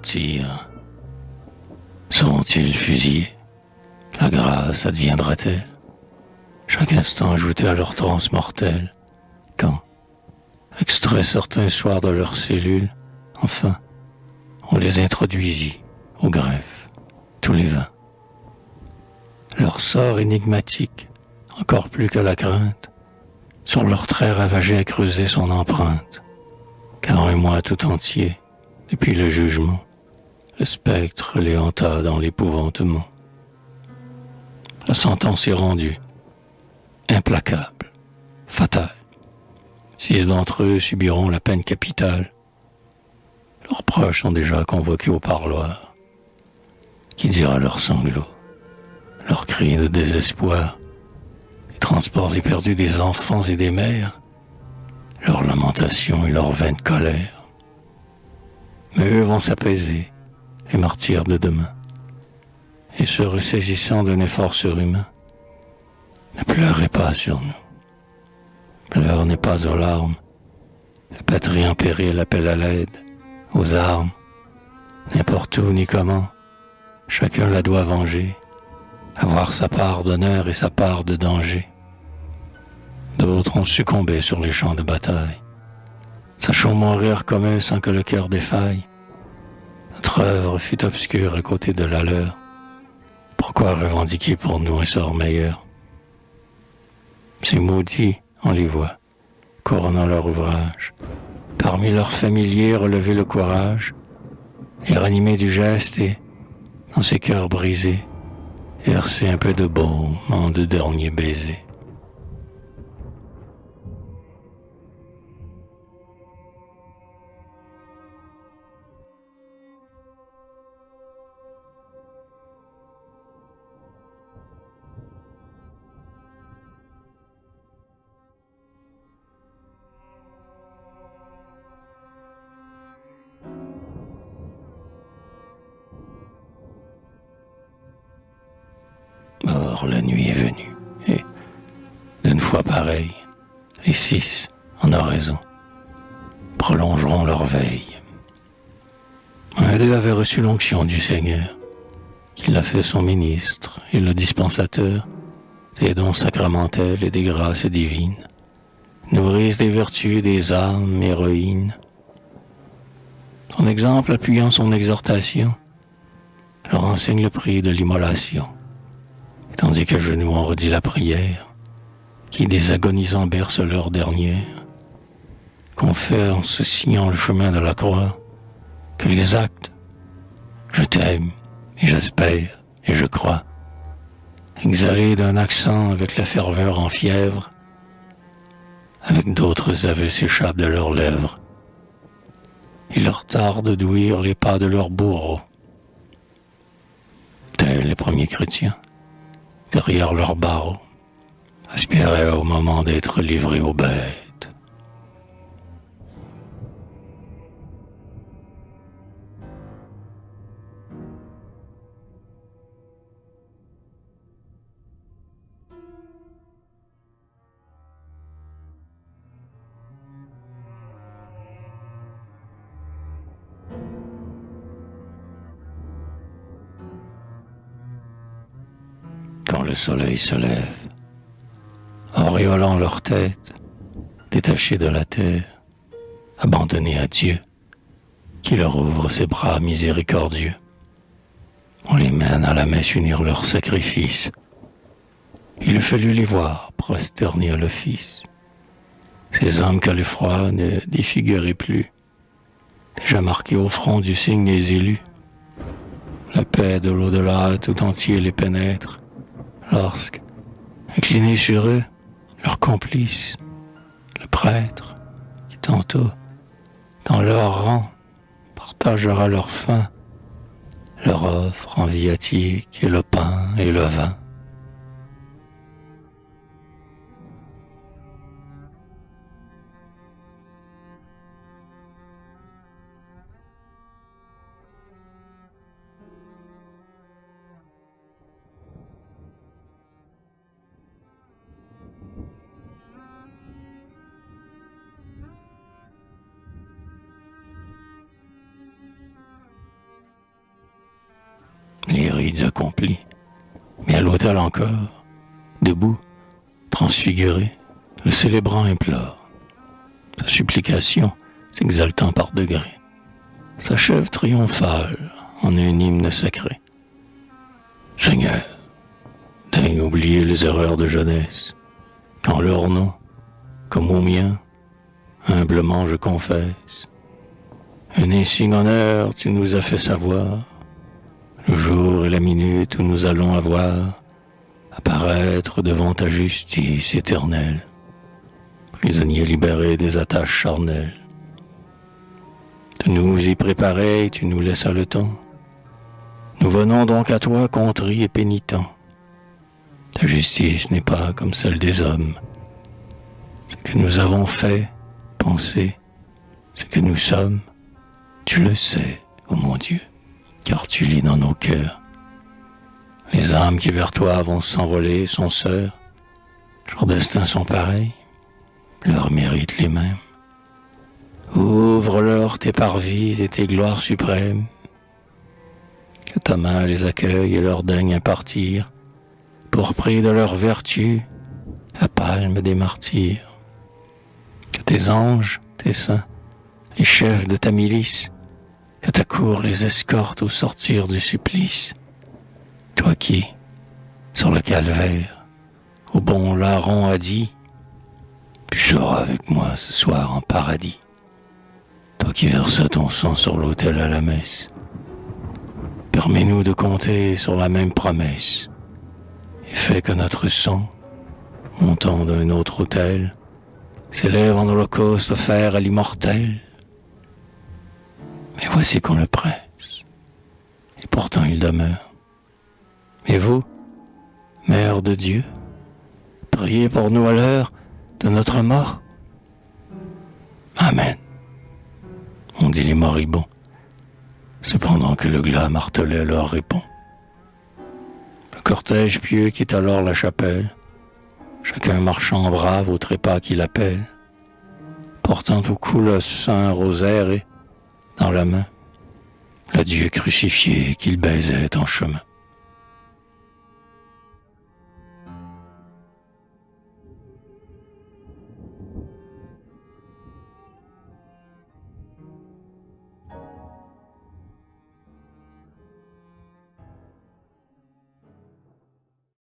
martyrs seront-ils fusillés? La grâce adviendra-t-elle? Chaque instant ajouté à leur transe mortelle, quand, extraits certains soirs de leurs cellules, enfin, on les introduisit au greffe, tous les 20. Leur sort énigmatique, encore plus que la crainte, sur leurs traits ravagés a creusé son empreinte, car un mois tout entier, depuis le jugement, le spectre les hanta dans l'épouvantement. La sentence est rendue, implacable, fatale. 6 d'entre eux subiront la peine capitale. Leurs proches sont déjà convoqués au parloir. Qui dira leurs sanglots, leurs cris de désespoir, les transports éperdus des enfants et des mères, leurs lamentations et leurs vaines colères. Mais eux vont s'apaiser, les martyrs de demain, et se ressaisissant d'un effort surhumain. Ne pleurez pas sur nous. Pleure n'est pas aux larmes. La patrie en péril appelle à l'aide, aux armes. N'importe où ni comment, chacun la doit venger, avoir sa part d'honneur et sa part de danger. D'autres ont succombé sur les champs de bataille. Sachons mourir comme eux sans que le cœur défaille. Notre œuvre fut obscure à côté de la leur. Pourquoi revendiquer pour nous un sort meilleur? Ces maudits, on les voit, couronnant leur ouvrage. Parmi leurs familiers, relever le courage, les ranimer du geste et, dans ces cœurs brisés, verser un peu de baume en de derniers baisers. Or, la nuit est venue, et, d'une fois pareille, les 6, en oraison, prolongeront leur veille. Un d'eux avait reçu l'onction du Seigneur, qui l'a fait son ministre et le dispensateur des dons sacramentels et des grâces divines, nourrissent des vertus des âmes héroïnes. Son exemple appuyant son exhortation, leur enseigne le prix de l'immolation. Tandis qu'à genoux on redit la prière, qui des agonisants berce leur dernière, qu'on fait en se signant le chemin de la croix, que les actes, je t'aime, et j'espère, et je crois, exhalés d'un accent avec la ferveur en fièvre, avec d'autres aveux s'échappent de leurs lèvres. Il leur tarde d'ouïr les pas de leurs bourreaux. Tels les premiers chrétiens, derrière leurs barreaux, aspiraient au moment d'être livrés aux bêtes. Quand le soleil se lève, auréolant leur tête, détachés de la terre, abandonnés à Dieu, qui leur ouvre ses bras miséricordieux. On les mène à la messe unir leurs sacrifices. Il a fallu les voir prosternés à l'office. Ces hommes que l'effroi ne défigurait plus, déjà marqués au front du signe des élus. La paix de l'au-delà tout entier les pénètre, lorsque, inclinés sur eux, leur complice, le prêtre, qui tantôt, dans leur rang, partagera leur faim, leur offre en viatique et le pain et le vin. rites accomplis. Mais à l'autel encore, debout, transfiguré, le célébrant implore. Sa supplication, s'exaltant par degrés, s'achève triomphale en un hymne sacré. Seigneur, daigne oublier les erreurs de jeunesse, quand leur nom, comme au mien, humblement je confesse, un insigne honneur tu nous as fait savoir, le jour et la minute où nous allons avoir apparaître devant ta justice éternelle, prisonniers libérés des attaches charnelles. De nous y préparer, tu nous laissas le temps. Nous venons donc à toi contrits et pénitents. Ta justice n'est pas comme celle des hommes. Ce que nous avons fait, pensé, ce que nous sommes, tu le sais, ô mon Dieu, car tu lis dans nos cœurs. Les âmes qui vers toi vont s'envoler sont sœurs, leurs destins sont pareils, leurs mérites les mêmes. Ouvre-leur tes parvis et tes gloires suprêmes, que ta main les accueille et leur daigne impartir, pour prix de leur vertu, la palme des martyrs. Que tes anges, tes saints, les chefs de ta milice, que ta cour les escorte au sortir du supplice. Toi qui, sur le calvaire, au bon larron a dit, tu seras avec moi ce soir en paradis. Toi qui versas ton sang sur l'autel à la messe, permets-nous de compter sur la même promesse, et fais que notre sang, montant d'un autre autel, s'élève en holocauste offert à l'immortel. Mais voici qu'on le presse, et pourtant il demeure. Et vous, Mère de Dieu, priez pour nous à l'heure de notre mort. Amen, ont dit les moribonds, cependant que le glas martelait leur répond. Le cortège pieux quitte alors la chapelle, chacun marchant brave au trépas qui l'appelle, portant au cou le saint rosaire et, dans la main, le Dieu crucifié qu'il baisait en chemin.